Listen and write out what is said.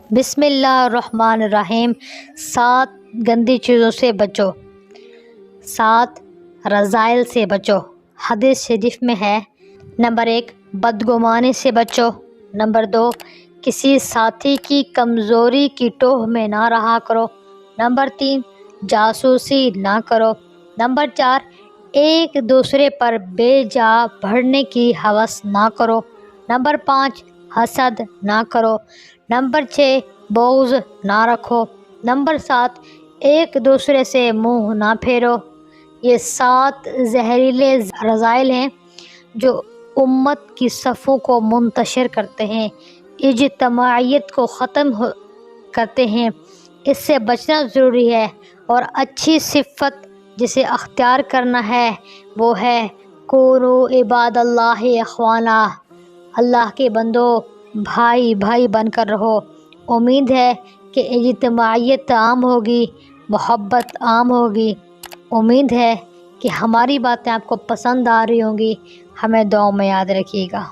بسم اللہ الرحمن الرحیم۔ 7 گندی چیزوں سے بچو، 7 رذائل سے بچو۔ حدیث شریف میں ہے، نمبر 1 بدگمانی سے بچو، نمبر 2 کسی ساتھی کی کمزوری کی ٹوہ میں نہ رہا کرو، نمبر 3 جاسوسی نہ کرو، نمبر 4 ایک دوسرے پر بے جا بڑھنے کی ہوس نہ کرو، نمبر 5 حسد نہ کرو، نمبر 6 بغض نہ رکھو، نمبر 7 ایک دوسرے سے منہ نہ پھیرو۔ یہ 7 زہریلے رذائل ہیں جو امت کی صفوں کو منتشر کرتے ہیں، اجتماعیت کو ختم کرتے ہیں۔ اس سے بچنا ضروری ہے، اور اچھی صفت جسے اختیار کرنا ہے وہ ہے کونوا عباد اللہ اخوانا، اللہ کے بندو بھائی بھائی بن کر رہو۔ امید ہے کہ اجتماعیت عام ہوگی، محبت عام ہوگی۔ امید ہے کہ ہماری باتیں آپ کو پسند آ رہی ہوں گی۔ ہمیں دعاؤں میں یاد رکھیے گا۔